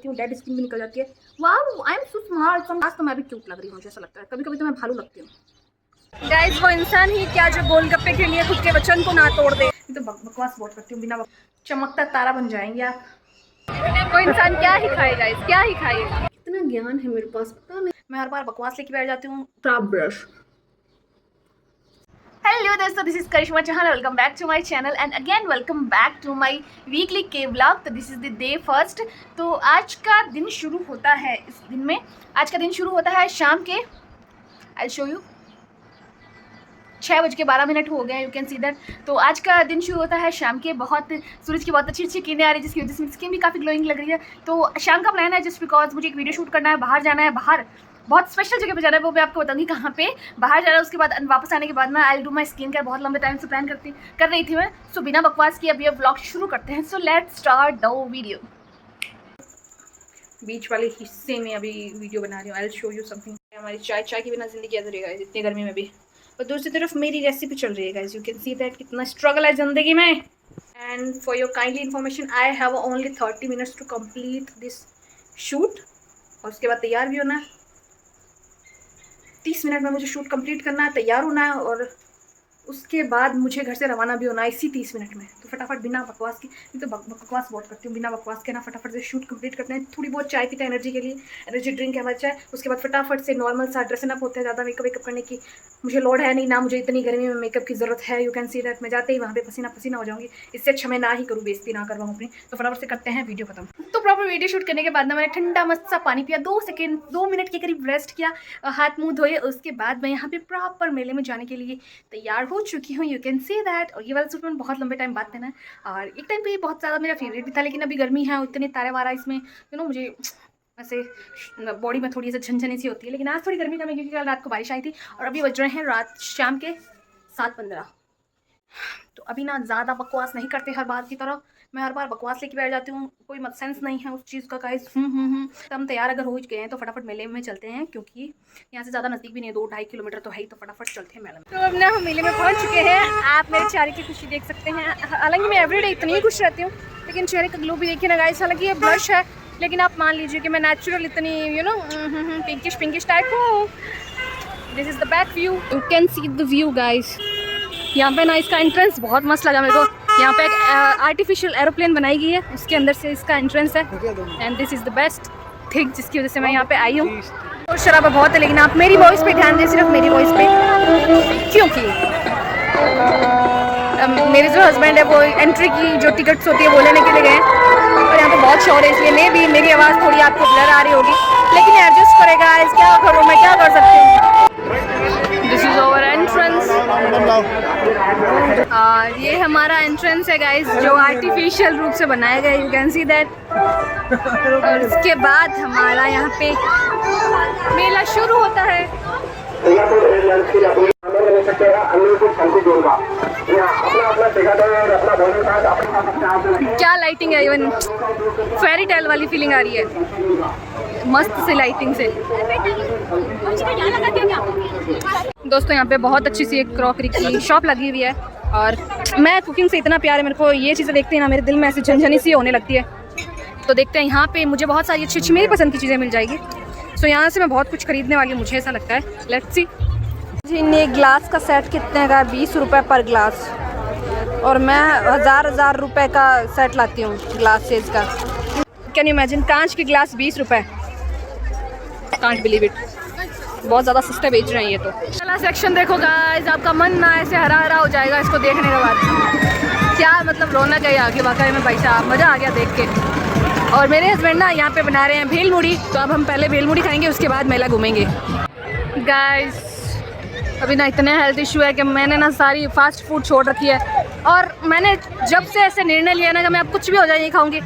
जाती हूँ, dead skin भी निकल जाती है। Wow, I am so smart. आज तो मैं भी क्यूट लग रही हूँ, मुझे ऐसा लगता है। कभी कभी तो मैं भालू लगती हूँ। गाइस, वो इंसान ही क्या जो गोलगप्पे के लिए खुद के वचन को ना तोड़ दे। तो बकवास बहुत करती हूँ, बिना चमकता तारा बन जाएंगे आप। कोई इंसान क्या ही खाएगा, इस क्या ही खाएगा। कितना ज्ञान है मेरे पास, पता नहीं। मैं हर बार बकवास लेके बैठ जाती हूँ। ब्रश। हेलो दोस्तों, this is Karishma Chauhan. Welcome back to my channel and again welcome back to my weekly के व्लॉग। तो this is the day first. तो आज का दिन शुरू होता है, इस दिन में आज का दिन शुरू होता है शाम के, आई शो यू, 6:12 हो गए, यू कैन सी दैट। तो आज का दिन शुरू होता है शाम के, बहुत सूरज की बहुत अच्छी अच्छी किरणें आ रही है, जिसकी वजह से मेरी स्किन भी काफ़ी ग्लोइंग लग रही है। तो शाम का प्लान है जस्ट बिकॉज मुझे एक वीडियो शूट करना है, बाहर जाना है, बाहर बहुत स्पेशल जगह पे जाना है, वो मैं आपको बताऊंगी कहाँ पे। बाहर जाना है, उसके बाद वापस आने के बाद मैं I do my skin care. बहुत लंबे टाइम से प्लान कर रही थी मैं। सो बिना बकवास की अभी व्लॉग शुरू करते हैं। So let's start the video. बीच वाले हिस्से में अभी वीडियो बना रही हूँ। I will show you something. हमारी चाय के बिना जिंदगी अधूरी है इतनी गर्मी में भी। और दूसरी तरफ मेरी रेसिपी चल रही है guys, you can see that कितना स्ट्रगल है ज़िंदगी में। And for your kindly information, I have only 30 minutes to complete this shoot. और उसके बाद तैयार भी होना है। 30 मिनट में मुझे शूट कंप्लीट करना है, तैयार होना है, और उसके बाद मुझे घर से रवाना भी होना है इसी 30 मिनट में। तो फटाफट बिना बकवास की, मैं तो बकवास बहुत करती हूँ, बिना बकवास के ना फटाफट से शूट कंप्लीट करते हैं। थोड़ी बहुत चाय पीते हैं एनर्जी के लिए, एनर्जी ड्रिंक है हमारी चाय। उसके बाद फटाफट से नॉर्मल सा ड्रेसन अप होते हैं। ज़्यादा मेकअप करने की मुझे लोड है नहीं, ना मुझे इतनी गर्मी में मेकअप की ज़रूरत है। You can see that. मैं जाते ही वहाँ पे पसीना पसीना हो जाऊँगी। इससे अच्छा मैं ना ही करूँ, बेइज्जती ना करवाऊँ अपनी। तो फटाफट से करते हैं वीडियो खत्म। तो प्रॉपर वीडियो शूट करने के बाद ना मैंने ठंडा मस्त सा पानी पिया, 2 मिनट के करीब रेस्ट किया, हाथ मुँह धोए। उसके बाद मैं यहाँ पे प्रॉपर मेले में जाने के लिए तैयार हो चुकी हूँ, यू कैन सी दैट। और ये वाला सूट मैंने बहुत लंबे टाइम बाद पहना है, और एक टाइम पे ये बहुत ज़्यादा मेरा फेवरेट भी था। लेकिन अभी गर्मी है, इतने तारे वारा इसमें, यू नो, मुझे ऐसे बॉडी में थोड़ी सी झनझनी सी होती है। लेकिन आज थोड़ी गर्मी कम है क्योंकि कल रात को बारिश आई थी। और अभी बज रहे हैं शाम के 7:15। तो अभी ना ज़्यादा बकवास नहीं करते हर बार की तरह। मैं हर बार बकवास लेके बैठ जाती हूँ, कोई मत सेंस नहीं है उस चीज़ का गाइस। तो हम तैयार अगर हो गए हैं तो फटाफट मेले में चलते हैं, क्योंकि यहाँ से ज़्यादा नज़दीक भी नहीं है, 2-2.5 किलोमीटर तो है ही। तो फटाफट चलते हैं मेले में। तो अब ना हम मेले में पहुँच चुके हैं। आप मेरे चेहरे की खुशी देख सकते हैं। हालांकि मैं एवरीडे इतनी ही खुश रहती हूँ, लेकिन चेहरे का ग्लो भी देखिए ना गाइस। हालांकि ये ब्लश है, लेकिन आप मान लीजिए कि मैं नेचुरल इतनी, यू नो, पिंकिश टाइप हूँ। This is the back view, you can see the view guys. यहाँ पे ना इसका एंट्रेंस बहुत मस्त लगा मेरे को। यहाँ पे एक आर्टिफिशियल एरोप्लेन बनाई गई है, उसके अंदर से इसका एंट्रेंस है। And this is the best thing जिसकी वजह से मैं यहाँ पे आई हूँ। और शराबा बहुत है, लेकिन आप मेरी वॉइस पे ध्यान दें, सिर्फ मेरी वॉइस पे, क्योंकि मेरे जो हस्बैंड है वो एंट्री की जो टिकट्स होती है वो लेने के लिए गए हैं। और यहाँ पे बहुत शोर है, इसलिए मे भी मेरी आवाज़ थोड़ी आपको ब्लर आ रही होगी, लेकिन एडजस्ट करेगा। इस क्या करूँ, मैं क्या कर सकती हूँ। This is over entrance. और ये हमारा एंट्रेंस है गाइस, जो आर्टिफिशियल रूप से बनाया गया है, यू कैन सी दैट। और उसके बाद हमारा यहाँ पे मेला शुरू होता है। क्या लाइटिंग है, इवन फेरी टेल वाली फीलिंग आ रही है मस्त सी लाइटिंग से। दोस्तों यहाँ पे बहुत अच्छी सी एक क्रॉकरी की शॉप लगी हुई है। और मैं कुकिंग से इतना प्यार है मेरे को, ये चीज़ें देखते हैं ना मेरे दिल में ऐसी झनझनी सी होने लगती है। तो देखते हैं, यहाँ पे मुझे बहुत सारी अच्छी अच्छी मेरी पसंद की चीज़ें मिल जाएगी। सो यहाँ से मैं बहुत कुछ खरीदने वाली हूँ, मुझे ऐसा लगता है। Let's see. जी, ग्लास का सेट कितने का? 20 रुपये पर ग्लास। और मैं हज़ार रुपये का सेट लाती हूँ ग्लासेस का। कैन यू इमेजिन, कांच की ग्लास 20 रुपये। कांट बिलीव इट, बहुत ज़्यादा सस्ते बेच रहे हैं ये तो। पहला सेक्शन देखो गाइस, आपका मन ना ऐसे हरा हरा हो जाएगा इसको देखने के बाद। क्या मतलब रौनक है यहाँ की, वाकई में भाई साहब मज़ा आ गया देख के। और मेरे हस्बैंड ना यहाँ पे बना रहे हैं भेलमुड़ी, तो अब हम पहले भेलमुड़ी खाएंगे, उसके बाद मेला घूमेंगे। गाइस अभी ना इतने हेल्थ इशू है कि मैंने ना सारी फास्ट फूड छोड़ रखी है। और मैंने जब से ऐसे निर्णय लिया ना कि मैं अब कुछ भी हो जाए नहीं खाऊंगी।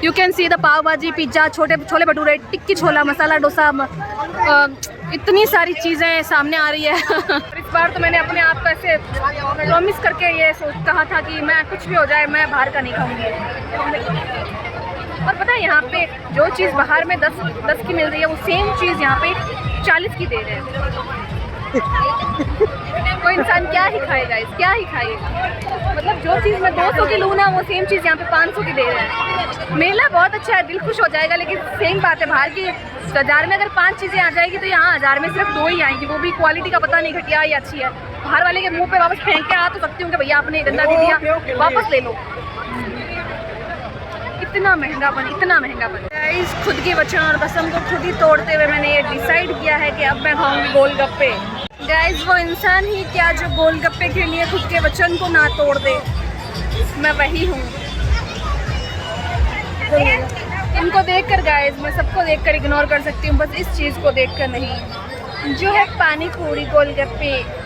यू कैन सी द पाव भाजी, पिज्ज़ा, छोले भटूरे, टिक्की छोला, मसाला डोसा, इतनी सारी चीज़ें सामने आ रही है। इस बार तो मैंने अपने आप को ऐसे प्रॉमिस करके ये कहा था कि मैं कुछ भी हो जाए मैं बाहर का नहीं खाऊंगी। और पता है यहाँ पे जो चीज़ बाहर में 10 की मिल रही है, वो सेम चीज़ यहाँ पे 40 की दे रहे हैं। वो इंसान क्या ही खाएगा, क्या ही खाएगा। मतलब जो चीज़ मैं 200 की लूँ ना, वो सेम चीज़ यहाँ पे 500 की दे रहे हैं। मेला बहुत अच्छा है, दिल खुश हो जाएगा, लेकिन सेम बात है, बाहर की 1000 में अगर 5 चीज़ें आ जाएगी तो यहाँ 1000 में सिर्फ 2 ही आएंगी, वो भी क्वालिटी का पता नहीं घटिया या अच्छी है। बाहर वाले के मुंह पे वापस फेंक के आ तो सकती हूँ कि भैया आपने गंदा दे दिया, वापस ले लो। इतना महंगा बन, इतना महंगा बन। गाइस, खुद के वचन और कसम को खुद ही तोड़ते हुए मैंने ये डिसाइड किया है कि अब मैं खाऊंगी गोलगप्पे। गाइस, वो इंसान ही क्या जो गोलगप्पे के लिए खुद के वचन को ना तोड़ दे, मैं वही हूँ। इनको देखकर गाइस, मैं सबको देखकर इग्नोर कर सकती हूँ, बस इस चीज़ को देखकर नहीं, जो है पानी पूरी गोलगप्पे।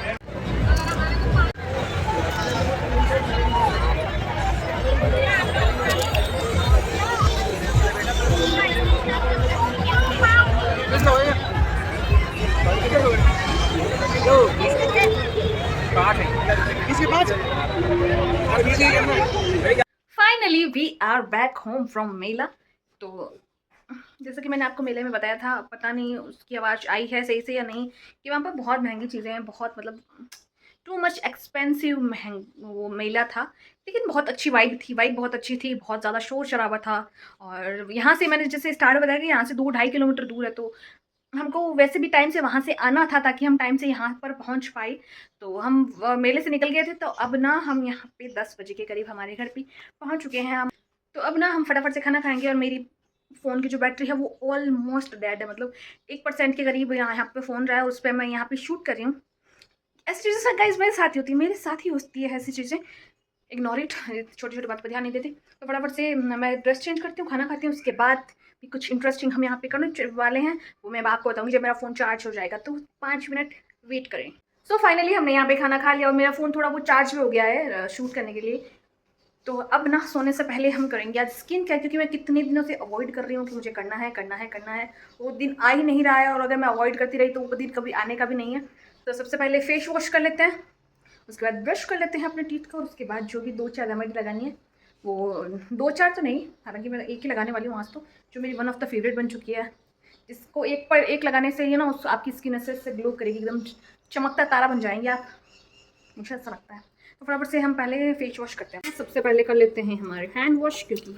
Finally we are back home from mela. तो जैसे कि मैंने आपको मेले में बताया था, पता नहीं उसकी आवाज़ आई है सही से या नहीं, कि वहाँ पर बहुत महंगी चीज़ें हैं, बहुत मतलब टू मच एक्सपेंसिव वो मेला था, लेकिन बहुत अच्छी वाइब थी, वाइब बहुत अच्छी थी, बहुत ज़्यादा शोर शराबा था। और यहाँ से मैंने जैसे स्टार्ट बताया कि यहाँ से 2-2.5 किलोमीटर दूर है, तो हमको वैसे भी टाइम से वहाँ से आना था ताकि हम टाइम से यहाँ पर पहुँच पाए। तो हम मेले से निकल गए थे, तो अब ना हम यहाँ पे 10 बजे के करीब हमारे घर पे पहुँच चुके हैं हम। तो अब ना हम फटाफट से खाना खाएंगे। और मेरी फ़ोन की जो बैटरी है वो ऑलमोस्ट डेड है, मतलब 1% के करीब यहाँ पे फ़ोन रहा है, उस पर मैं यहाँ पे शूट कर रही हूँ। ऐसी चीज़ें गाइस मेरे साथ ही होती है, मेरे साथ ही होती है ऐसी चीज़ें। इग्नोर इट, छोटी छोटी बात पर ध्यान नहीं देते। तो फटाफट से मैं ड्रेस चेंज करती हूँ, खाना खाती हूँ, उसके बाद भी कुछ इंटरेस्टिंग हम यहाँ पे करने वाले हैं, वो मैं आपको बताऊँगी जब मेरा फ़ोन चार्ज हो जाएगा, तो 5 मिनट वेट करें। सो फाइनली हमने यहाँ पे खाना खा लिया और मेरा फ़ोन थोड़ा बहुत चार्ज भी हो गया है शूट करने के लिए। तो अब ना सोने से पहले हम करेंगे आज स्किन केयर, क्योंकि मैं कितने दिनों से अवॉइड कर रही हूँ कि मुझे करना है करना है करना है, वो दिन आ ही नहीं रहा है। और अगर मैं अवॉइड करती रही तो वो दिन कभी आने का भी नहीं है। तो सबसे पहले फेस वॉश कर लेते हैं, उसके बाद ब्रश कर लेते हैं अपने टीथ को, और उसके बाद जो भी 2-4 रेमेडी लगानी है, वो 2-4 तो नहीं, हालांकि मैं एक ही लगाने वाली हूँ आज, तो जो मेरी वन ऑफ द फेवरेट बन चुकी है, जिसको एक पर एक लगाने से ही ना उस आपकी स्किन ऐसे ग्लो करेगी, एकदम चमकता तारा बन जाएंगे आप, मुझे ऐसा लगता है। तो फटाफट से हम पहले फेस वॉश करते हैं। सबसे पहले कर लेते हैं हमारे हैंड वॉश, क्योंकि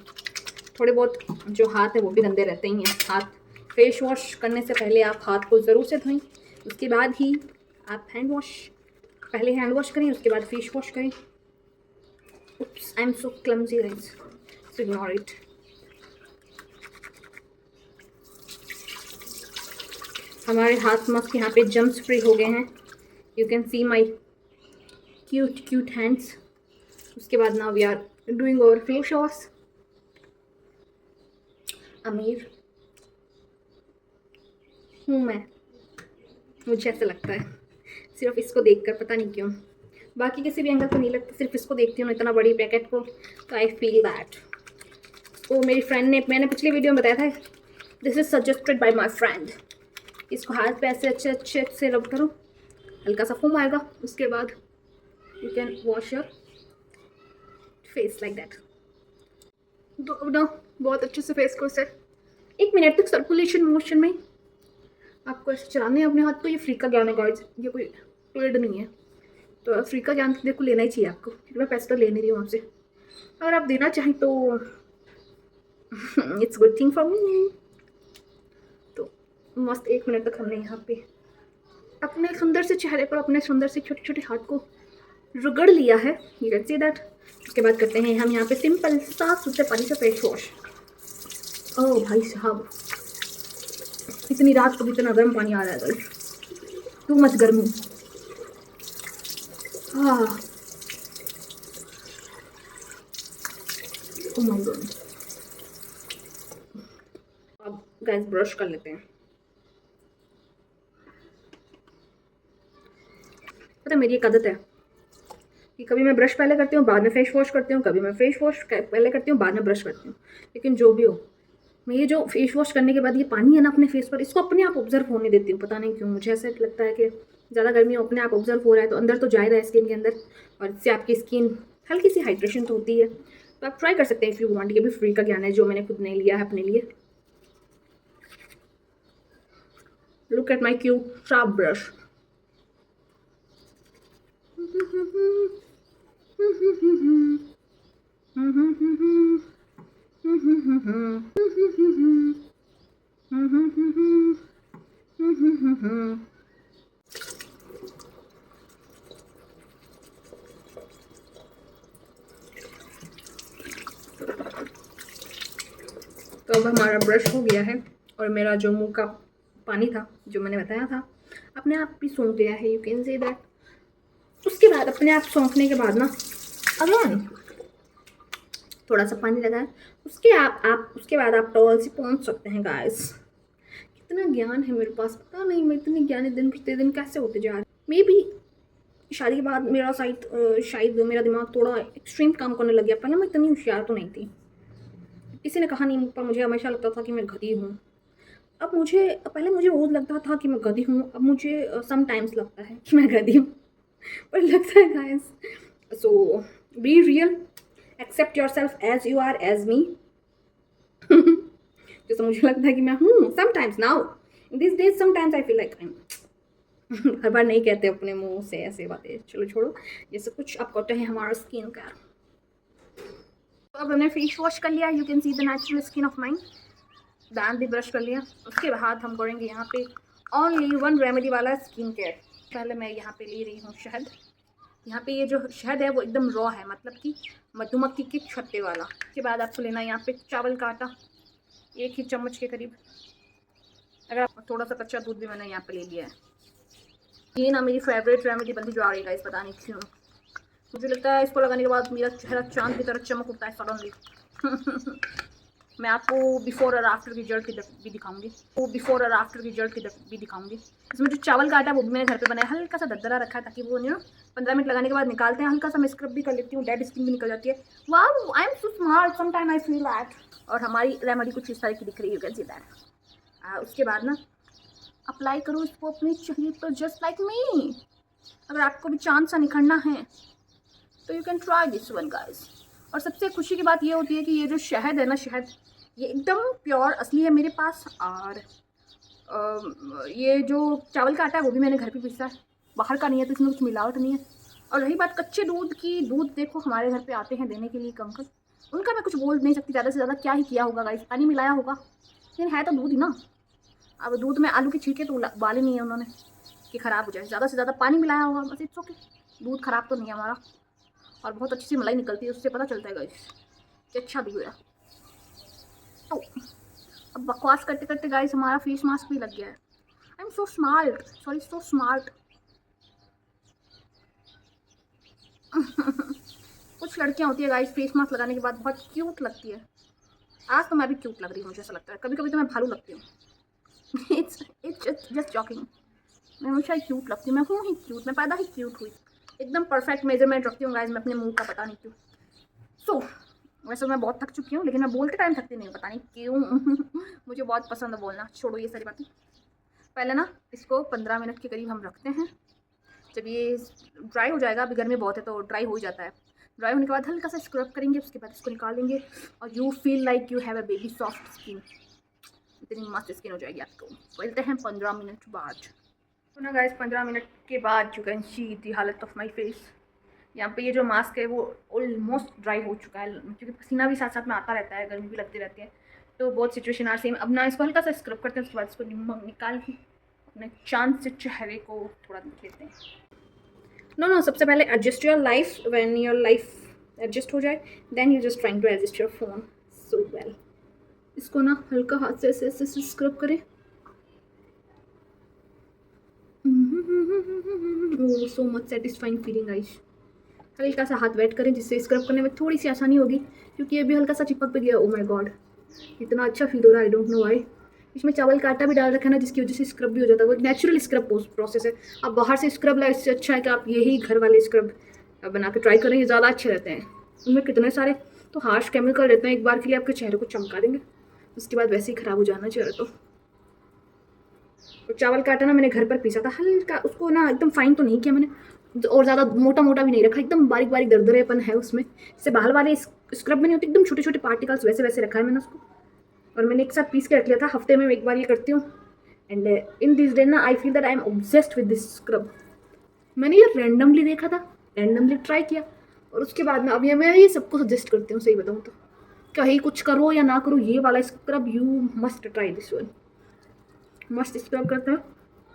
थोड़े बहुत जो हाथ है वो भी गंदे रहते ही हैं। हाथ फेस वॉश करने से पहले आप हाथ को ज़रूर से धोएं, उसके बाद ही आप हैंड वॉश, पहले हैंड वॉश करें उसके बाद फेस वॉश करें। Oops, I am so clumsy guys, so ignore it. हमारे हाथ मस्त यहाँ पे जम्स फ्री हो गए हैं, you can see my cute hands. उसके बाद ना we are doing our face wash. अमीर हूँ मैं, मुझे ऐसा लगता है सिर्फ इसको देखकर, पता नहीं क्यों, बाकी किसी भी एंगल को नहीं लगता, सिर्फ इसको देखती हूँ इतना बड़ी पैकेट को, तो आई फील दैट। तो मेरी फ्रेंड ने, मैंने पिछले वीडियो में बताया था, this is suggested by my friend. इसको हाथ पे ऐसे अच्छे से रब करो, हल्का सा फोम आएगा, उसके बाद you can wash your face like that. तो अब ना बहुत अच्छे से फेस को सेट 1 मिनट तक सर्कुलेशन मोशन में आपको ऐसे चलाने हैं अपने हाथ को। ये फ्री का ज्ञान है गाइस, ये कोई पेड नहीं है, तो फ्री का ज्ञान देखो लेना ही चाहिए आपको, क्योंकि मैं पैसे तो ले नहीं रही हूँ आपसे, अगर आप देना चाहें तो it's good thing for me. तो मस्त 1 मिनट तक हमने यहाँ पे अपने सुंदर से चेहरे पर अपने सुंदर से छोटे छोटे हाथ को रगड़ लिया है, यू कैन सी दैट। उसके बाद करते हैं हम यहाँ पे सिंपल साफ सुथरे पानी से फेस वॉश। ओह भाई साहब, इतनी रात को भी इतना गर्म पानी आ रहा है, टू मच गर्मी। Oh my God. अब गाइस ब्रश कर लेते हैं। पता है मेरी एक आदत है कि कभी मैं ब्रश पहले करती हूँ बाद में फेस वॉश करती हूँ, कभी मैं फेस वॉश पहले करती हूँ बाद में ब्रश करती हूँ, लेकिन जो भी हो, मैं ये जो फेस वॉश करने के बाद ये पानी है ना अपने फेस पर, इसको अपने आप ऑब्जर्व होने देती हूँ। पता नहीं क्यों मुझे ऐसा लगता है कि ज़्यादा गर्मी अपने आप ऑब्जर्व हो रहा है तो अंदर तो जा रहा है स्किन के अंदर, और इससे आपकी स्किन हल्की सी हाइड्रेशन तो होती है। तो आप ट्राई कर सकते हैं इफ़ यू वांट, ये भी फ्री का ज्ञान है जो मैंने खुद नहीं लिया है अपने लिए। Look at my cute sharp brush. तो अब हमारा ब्रश हो गया है और मेरा जो मुंह का पानी था जो मैंने बताया था अपने आप भी सूख गया है, यू कैन से दैट। उसके बाद अपने आप सूखने के बाद ना अगेन थोड़ा सा पानी लगाए, उसके बाद आप टॉवल से पोंछ सकते हैं गाइस। कितना ज्ञान है मेरे पास, पता नहीं मैं इतनी ज्ञानी दिन प्रतिदिन कैसे होते जा रहे। मे बी शादी के बाद मेरा शायद मेरा दिमाग थोड़ा एक्सट्रीम काम करने लग गया। पहले मैं इतनी होशियार तो नहीं थी, किसी ने कहा नहीं, पर मुझे हमेशा लगता था कि मैं गधी हूँ। अब पहले मुझे रोज़ लगता था कि मैं गधी हूँ, अब मुझे समटाइम्स लगता है कि मैं गधी हूँ। पर लगता है guys, so be real, accept yourself as you are as me. जैसे मुझे लगता है कि मैं हूँ sometimes now in this days, sometimes I feel like I am. हर बार नहीं कहते अपने मुंह से ऐसे बातें, चलो छोड़ो ये सब कुछ। अब करते हैं हमारा स्किन केयर। तो अब हमने फेस वॉश कर लिया, you can see the natural skin of mine. दांत भी ब्रश कर लिया। उसके बाद हम करेंगे यहाँ पे ओनली वन रेमेडी वाला स्किन केयर। पहले मैं यहाँ पे ले रही हूँ शहद। यहाँ पे ये जो शहद है वो एकदम रॉ है, मतलब कि मधुमक्खी के छत्ते वाला। उसके बाद आपको लेना है यहाँ पे चावल का आटा, 1 ही चम्मच के करीब। अगर आप थोड़ा सा कच्चा दूध भी मैंने यहाँ पे ले लिया है। ये ना मेरी फेवरेट रेमेडी बनती जो आ रही है, इस पता नहीं क्यों मुझे लगता है इसको लगाने के बाद मेरा चेहरा चांद की तरह चमक उठता है सडनली। मैं आपको बिफोर और आफ्टर की रिजल्ट भी दिखाऊंगी, इसमें जो चावल का आटा है वो भी मैंने घर पे बनाया, हल्का सा दरदरा रखा है ताकि वो 15 मिनट लगाने के बाद निकालते हैं। हल्का सा मैं स्क्रब भी कर लेती हूँ, डेड स्किन भी निकल जाती है। Wow, I am so smart, some time I feel that. और हमारी रेमेडी कुछ इस तरह की दिख रही है, यू कैन सी दैट। उसके बाद ना अप्लाई करो इसको अपने चेहरे पर जस्ट लाइक मी। अगर आपको भी चांद सा निखरना है तो you can try this one guys. और सबसे खुशी की बात ये होती है कि ये जो शहद है ना, शहद ये एकदम प्योर असली है मेरे पास। और ये जो चावल का आटा है वो भी मैंने घर पे पीसा है, बाहर का नहीं है, तो इसमें कुछ मिलावट नहीं है। और रही बात कच्चे दूध की, दूध देखो हमारे घर पे आते हैं देने के लिए एक अंकल, उनका मैं कुछ बोल नहीं सकती ज़्यादा से ज़्यादा, क्या ही किया होगा गाइस, पानी मिलाया होगा, लेकिन है तो दूध ही ना। अब दूध में आलू के छिलके तो उबाले नहीं है उन्होंने कि ख़राब हो जाए, ज़्यादा से ज़्यादा पानी मिलाया होगा बस, इट्स ओके। दूध ख़राब तो नहीं है हमारा, और बहुत अच्छी सी मलाई निकलती है, उससे पता चलता है गाइस कि अच्छा दूध है। तो अब बकवास करते करते गाइस हमारा फेस मास्क भी लग गया है। आई am so smart, sorry so smart. कुछ लड़कियां होती है गाइस फेस मास्क लगाने के बाद बहुत क्यूट लगती है। आज तो मैं भी क्यूट लग रही हूँ, मुझे ऐसा लगता है। कभी कभी तो मैं भालू लगती हूँ। It's just joking. मैं हमेशा ही क्यूट लगती हूँ, मैं हूँ ही क्यूट, मैं पैदा ही क्यूट हुई। एकदम परफेक्ट मेजरमेंट रखती हूँ गाइस मैं अपने मुंह का, पता नहीं क्यों। सो वैसे मैं बहुत थक चुकी हूँ, लेकिन मैं बोलते टाइम थकती नहीं हूँ, पता नहीं क्यों। मुझे बहुत पसंद है बोलना। छोड़ो ये सारी बातें, पहले ना इसको 15 मिनट के करीब हम रखते हैं। जब ये ड्राई हो जाएगा, अभी गर्मी बहुत है तो ड्राई हो ही जाता है, ड्राई होने के बाद हल्का सा स्क्रब करेंगे, उसके बाद इसको निकालेंगे और you feel like you have a baby soft skin. इतनी मस्त स्किन हो जाएगी आपको। बोलते हैं 15 मिनट बाद। तो ना गाइस 15 मिनट के बाद यू कैन सी दी हालत ऑफ माई फेस। यहाँ पे ये जो मास्क है वो ऑलमोस्ट ड्राई हो चुका है, क्योंकि पसीना भी साथ साथ में आता रहता है, गर्मी भी लगती रहती है, तो बहुत सिचुएशन आर सेम। अब ना इसको हल्का सा स्क्रब करते हैं, उसके बाद इसको निकाल के अपने चांद से चेहरे को थोड़ा देख लेते हैं। नो सबसे पहले adjust your life, when your life adjust हो जाए then you just trying to adjust your phone so well. इसको ना हल्का हाथ से ऐसे ऐसे स्क्रब करें। So much satisfying feeling guys. हल्का सा हाथ वेट करें जिससे स्क्रब करने में थोड़ी सी आसानी होगी, क्योंकि ये भी हल्का सा चिपक भी गया। ओ माय गॉड, इतना अच्छा फील हो रहा है, आई डोंट नो व्हाई। इसमें चावल का आटा भी डाल रखा है ना, जिसकी वजह से स्क्रब भी हो जाता है। वो एक नेचुरल स्क्रब प्रोसेस है। आप बाहर से स्क्रब लाए, इससे अच्छा है कि आप यही घर वाले स्क्रब बना के ट्राई करें, ये ज़्यादा अच्छे रहते हैं। उनमें कितने सारे तो हार्श केमिकल रहते हैं, एक बार के लिए आपके चेहरे को चमका देंगे, उसके बाद वैसे ही ख़राब हो जाना चेहरा। तो और चावल का आटा ना मैंने घर पर पीसा था, हल्का उसको ना एकदम फाइन तो नहीं किया मैंने, और ज़्यादा मोटा मोटा भी नहीं रखा, एकदम बारीक बारीक दरदरेपन है उसमें। जैसे बाहर वाले स्क्रब में नहीं होती एकदम छोटे छोटे पार्टिकल्स, वैसे वैसे रखा है मैंने उसको, और मैंने एक साथ पीस के रख लिया था। हफ्ते में एक बार ये करती हूँ, एंड इन दिस डे ना आई feel that I am obsessed with this scrub. मैंने ये रैंडमली देखा था रैंडमली ट्राई किया और उसके बाद में अभी मैं ये सबको सजेस्ट करती हूँ, सही बताऊँ तो कहीं कुछ करो या ना करो, ये वाला scrub you must try this one, मस्त स्क्रब करता है।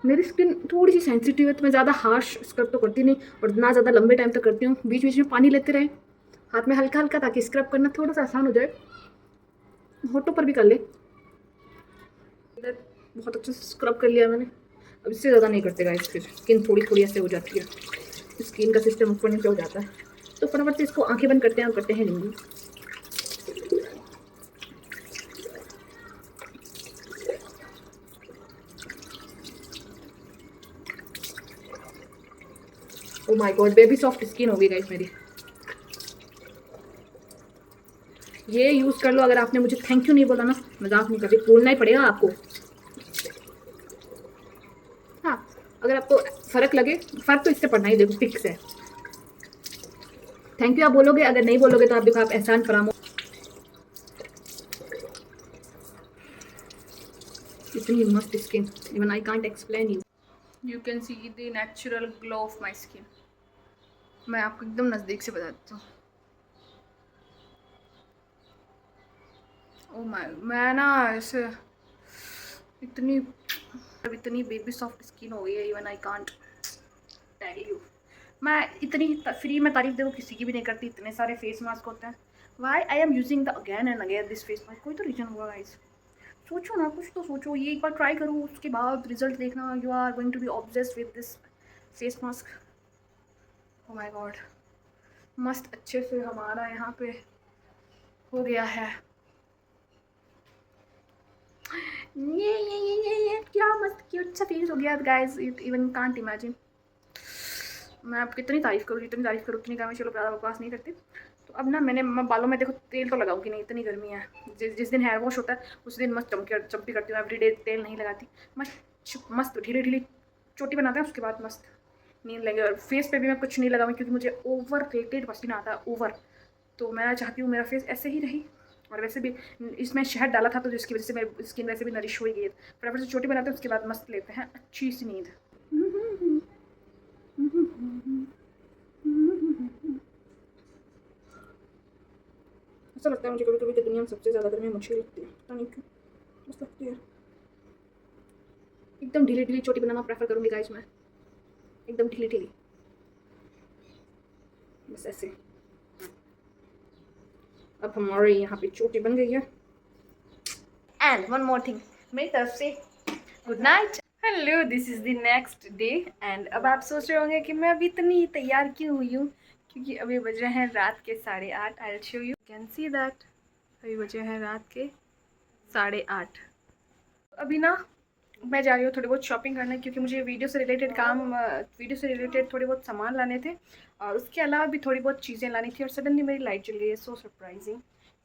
मेरी स्किन थोड़ी सी सेंसिटिव है तो मैं ज़्यादा हार्श स्क्रब तो करती नहीं और ना ज़्यादा लंबे टाइम तक करती हूँ, बीच बीच में पानी लेते रहे हाथ में हल्का हल्का, ताकि स्क्रब करना थोड़ा सा आसान हो जाए। होठों पर भी कर ले, इधर बहुत अच्छे से स्क्रब कर लिया मैंने। अब इससे ज़्यादा नहीं करते गाइस, फिर स्किन थोड़ी थोड़ी ऐसे हो जाती है, स्किन का सिस्टम ऊपर नीचे हो जाता है। तो फटाफट से इसको आंखें बंद करते हैं और करते हैं नींबू। ओ my God, baby soft skin हो गई गाइस मेरी। ये यूज़ कर लो, अगर आपने मुझे थैंक यू नहीं बोला ना, मजाक नहीं करती, बोलना ही पड़ेगा आपको। हाँ, अगर आपको फ़र्क लगे, फ़र्क तो इससे पड़ना ही, देखो फिक्स है। थैंक यू आप बोलोगे, अगर नहीं बोलोगे तो आप देखो आप एहसान फरामो। इतनी मस्त skin, even I can't explain you. You can see the natural glow of my skin. मैं आपको एकदम नज़दीक से बताती हूँ। ओ माय, मैं ना ऐसे इतनी बेबी सॉफ्ट स्किन हो गई है, even I can't tell you. मैं इतनी फ्री में तारीफ देखो किसी की भी नहीं करती, इतने सारे फेस मास्क होते हैं। Why I am using the again and again this face mask, कोई तो रीज़न होगा गाइस। सोचो ना, कुछ तो सोचो, ये एक बार ट्राई करो, उसके बाद रिजल्ट देखना, you are going to be obsessed with this face mask. Oh my god, मस्त अच्छे से हमारा यहाँ पे हो गया है। ये क्या मस्त क्यूट सा फेस हो गया गाइस, इवन कांट इमेजिन। मैं आप कितनी तारीफ़ करूँ, जितनी तारीफ़ करूँ उतनी कम है। चलो ज़्यादा बकवास नहीं करती। तो अब ना मैं बालों में देखो तेल तो लगाऊंगी नहीं, इतनी गर्मी है। जिस दिन हेयर वॉश होता है उस दिन मस्त चमकी करती हूँ, एवरीडे तेल नहीं लगाती। मस्त ढीली ढीली चोटी बनाते हैं, उसके बाद मस्त नींद लेंगे। और फेस पे भी मैं कुछ नहीं लगाऊंगी क्योंकि मुझे ओवर रेटेड पसीना आता है, ओवर। तो मैं चाहती हूँ मेरा फेस ऐसे ही रही। और वैसे भी इसमें शहद डाला था तो जिसकी वजह से मेरी स्किन वैसे भी नरिश हो गई है। फटाफट से चोटी बनाते हैं, उसके बाद मस्त लेते हैं अच्छी सी नींद। ऐसा लगता है मुझे कभी कभी कि दुनिया में सबसे ज़्यादा गर्मी मुझे लगती है, पता नहीं क्यों, बस लगती है। एकदम ढीली ढीली चोटी बनाना प्रेफर करूँगी गाइस मैं, एकदम ढीली ढीली, बस ऐसे। अब हमारे यहाँ पे चोटी बन गई है। एंड वन मोर थिंग, मेरी तरफ से good night. Hello, this is the next day. And अब आप सोच रहे होंगे कि मैं अभी इतनी तैयार क्यों हुई हूँ, क्योंकि अभी बज रहे हैं रात के 8:30। आई will show you, can see that. अभी बजे हैं रात के 8:30। अभी ना मैं जा रही हूँ थोड़ी बहुत शॉपिंग करने, क्योंकि मुझे वीडियो से रिलेटेड थोड़े बहुत सामान लाने थे और उसके अलावा भी थोड़ी बहुत चीज़ें लानी थी। और सडनली मेरी लाइट चल गई है, सो सरप्राइजिंग।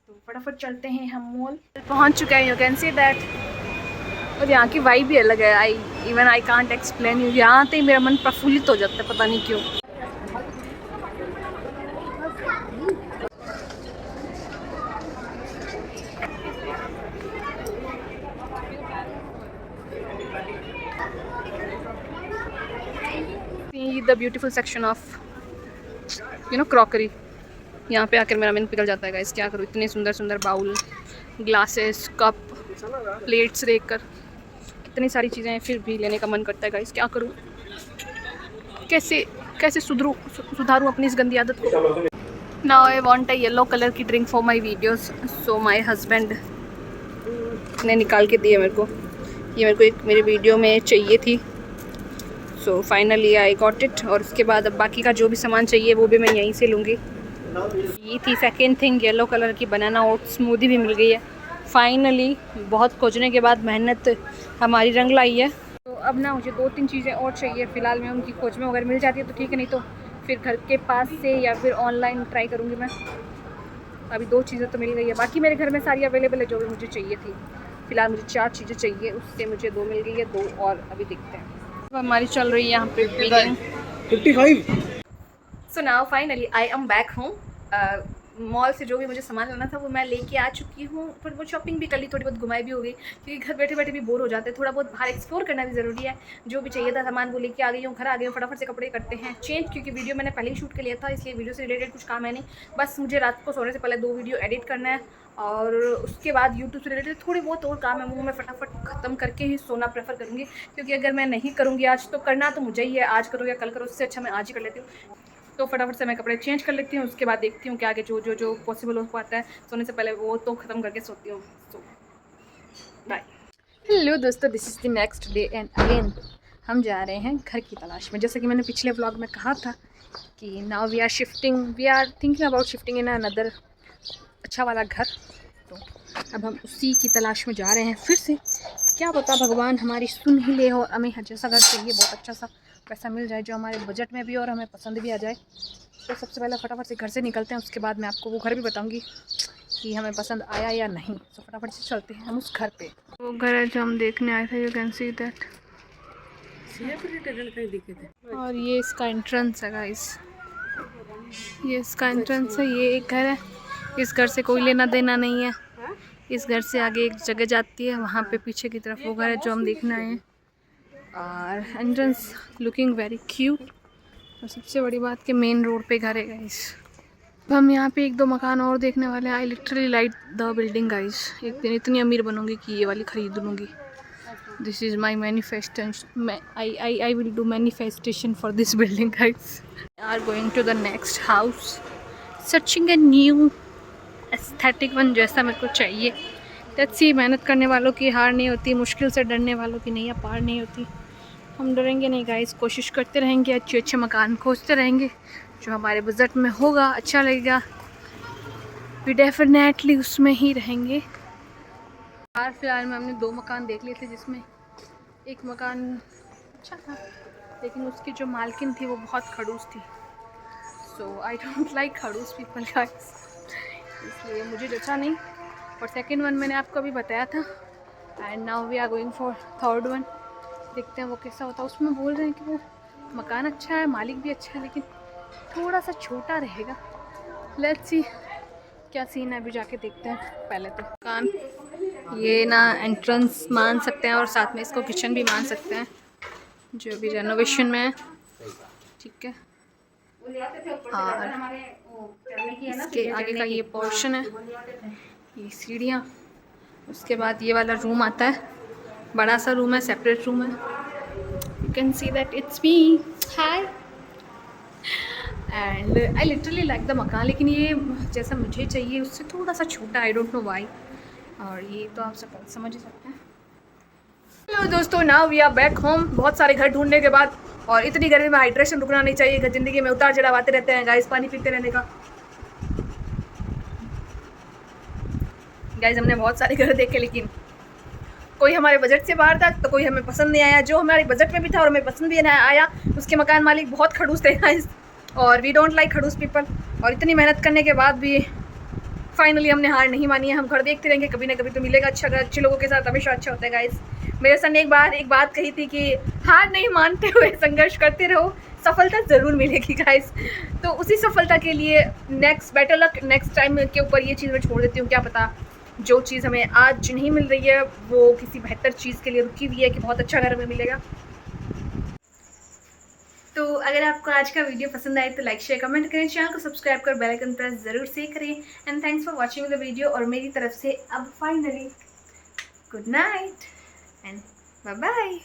तो फटाफट चलते हैं हम मॉल। पहुँच चुके हैं, यू कैन सी दैट। और यहाँ की वाइब भी अलग है, आई कांट एक्सप्लेन यू। यहाँ आते ही मेरा मन प्रफुल्लित हो जाता है, पता नहीं क्यों। The beautiful section of crockery. यहाँ पे आकर मेरा मन पिघल जाता है गाइस, क्या करूँ, इतने सुंदर सुंदर बाउल, ग्लासेस, कप, प्लेट्स देखकर कितनी सारी चीज़ें, फिर भी लेने का मन करता है गाइस, क्या करूँ, कैसे सुधारूँ अपनी इस गंदी आदत को। Now I want a yellow colour की drink for my videos, so my husband ने निकाल के दिया मेरे को। ये मेरे को एक मेरे वीडियो में चाहिए थी, so finally I got it. और उसके बाद अब बाकी का जो भी सामान चाहिए वो भी मैं यहीं से लूँगी। ये थी सेकेंड थिंग, येलो कलर की बनाना ओट स्मूदी भी मिल गई है फाइनली। बहुत खोजने के बाद मेहनत हमारी रंग लाई है। तो अब ना मुझे 2-3 चीज़ें और चाहिए फ़िलहाल में, उनकी खोज में अगर मिल जाती है तो ठीक है, नहीं तो फिर घर के पास से या फिर ऑनलाइन ट्राई करूँगी मैं। अभी 2 चीज़ें तो मिल गई है, बाकी मेरे घर में सारी अवेलेबल है जो भी मुझे चाहिए थी। फ़िलहाल मुझे 4 चीज़ें चाहिए, उससे मुझे 2 मिल गई है, 2 और अभी देखते हैं। तो हमारी चल रही है यहाँ पे 55। So now finally I am back home. Mall से जो भी मुझे सामान लाना था वो मैं लेके आ चुकी हूँ। थोड़ी बहुत शॉपिंग भी कर ली, थोड़ी बहुत घुमाई भी हो गई, क्योंकि घर बैठे बैठे भी बोर हो जाते हैं, थोड़ा बहुत बाहर एक्सप्लोर करना भी ज़रूरी है। जो भी चाहिए था सामान वो लेके आ गई हूँ, घर आ गई हूँ, फटाफट से कपड़े करते हैं चेंज, क्योंकि वीडियो मैंने पहले ही शूट कर लिया था, इसलिए वीडियो से रिलेटेड कुछ काम है नहीं। बस मुझे रात को सोने से पहले 2 वीडियो एडिट करना है, और उसके बाद यूट्यूब से रिलेटेड थोड़ी बहुत और काम है वो मैं फटाफट ख़त्म करके ही सोना प्रेफर करूँगी, क्योंकि अगर मैं नहीं करूँगी आज तो करना तो मुझे ही है, आज करो या कल करो, उससे अच्छा मैं आज ही कर लेती हूँ। तो फटाफट से मैं कपड़े चेंज कर लेती हूँ, उसके बाद देखती हूँ कि आगे जो पॉसिबल हो पाता है सोने से पहले वो तो ख़त्म करके सोती हूँ। सो बाय। हेलो दोस्तों, this is the next day and again हम जा रहे हैं घर की तलाश में। जैसे कि मैंने पिछले व्लॉग में कहा था कि now we are thinking about shifting in another अच्छा वाला घर। तो अब हम उसी की तलाश में जा रहे हैं फिर से। क्या पता भगवान हमारी सुन ही ले और हमें जैसा घर चाहिए बहुत अच्छा सा पैसा मिल जाए जो हमारे बजट में भी और हमें पसंद भी आ जाए। तो सबसे पहले फटाफट से घर से निकलते हैं, उसके बाद मैं आपको वो घर भी बताऊंगी कि हमें पसंद आया या नहीं। तो फटाफट से चलते हैं हम उस घर पे। वो घर है जो हम देखने आए थे, यू कैन सी दैट। और ये इसका एंट्रेंस है गाइस, ये इसका एंट्रेंस है। ये एक घर है, इस घर से कोई लेना देना नहीं है। इस घर से आगे एक जगह जाती है, वहाँ पे पीछे की तरफ वो घर है जो हम देखने आए हैं। और एंट्रेंस लुकिंग वेरी क्यूट। और सबसे बड़ी बात कि मेन रोड पे घर है गाइस। अब हम यहाँ पे 1-2 मकान और देखने वाले हैं। I literally like the building guys. एक दिन इतनी अमीर बनूंगी कि ये वाली खरीद लूँगी। This is my manifestation. I will do manifestation for this building guys. Are going to the next house, searching a new aesthetic one जैसा मेरे को चाहिए। लेट्स सी, मेहनत करने वालों की हार नहीं होती, मुश्किल से डरने वालों की नैया पार नहीं होती। हम डरेंगे नहीं गाइस, कोशिश करते रहेंगे, अच्छे अच्छे मकान खोजते रहेंगे जो हमारे बजट में होगा, अच्छा लगेगा, वी डेफिनेटली उसमें ही रहेंगे। हाल फिलहाल में हमने 2 मकान देख लिए थे, जिसमें एक मकान अच्छा था लेकिन उसकी जो मालकिन थी वो बहुत खड़ूस थी। सो आई डोंट लाइक खड़ूस पीपल गाइस, इसलिए मुझे जचा नहीं। और सेकेंड वन मैंने आपको अभी बताया था। And now we are going for third one. देखते हैं वो कैसा होता है। उसमें बोल रहे हैं कि वो मकान अच्छा है, मालिक भी अच्छा है, लेकिन थोड़ा सा छोटा रहेगा। लेट्स सी क्या सीन है, अभी जाके देखते हैं। पहले तो मकान ये ना एंट्रेंस मान सकते हैं और साथ में इसको किचन भी मान सकते हैं, जो अभी रेनोवेशन में है। ठीक है, और इसके आगे का ये पोर्शन है, ये सीढ़ियाँ। उसके बाद ये वाला रूम आता है, बड़ा सा रूम है, सेपरेट रूम है। You can see that it's me, hi. And I literally like the मकान, लेकिन ये जैसा मुझे चाहिए उससे थोड़ा सा छोटा, आई डोंट नो वाई। और ये तो आप सब समझ ही सकते हैं। हेलो दोस्तों, now we are back home. बहुत सारे घर ढूंढने के बाद, और इतनी गर्मी में हाइड्रेशन रुकना नहीं चाहिए। ज़िंदगी में उतार चढ़ाव आते रहते हैं गाइस, पानी पीते रहने का। गाइस हमने बहुत सारे घर देखे, लेकिन कोई हमारे बजट से बाहर था तो कोई हमें पसंद नहीं आया। जो हमारे बजट में भी था और हमें पसंद भी नहीं आया, उसके मकान मालिक बहुत खड़ूस थे गाइस, और वी डोंट लाइक खड़ूस पीपल। और इतनी मेहनत करने के बाद भी फाइनली हमने हार नहीं मानी है। हम घर देखते रहेंगे, कभी ना कभी तो मिलेगा अच्छा घर। अच्छे लोगों के साथ हमेशा अच्छा होता है गाइस। मेरे सर ने एक बात कही थी कि हार नहीं मानते हुए संघर्ष करते रहो, सफलता ज़रूर मिलेगी गाइस। तो उसी सफलता के लिए next better luck next time के ऊपर ये चीज़ मैं छोड़ देती हूँ। क्या पता जो चीज़ हमें आज नहीं मिल रही है वो किसी बेहतर चीज़ के लिए रुकी हुई है, कि बहुत अच्छा घर हमें मिलेगा। तो अगर आपको आज का वीडियो पसंद आए तो लाइक शेयर कमेंट करें, चैनल को सब्सक्राइब कर बेल आइकन प्रेस ज़रूर से करें। And thanks for watching the video. और मेरी तरफ से अब finally good night and bye bye.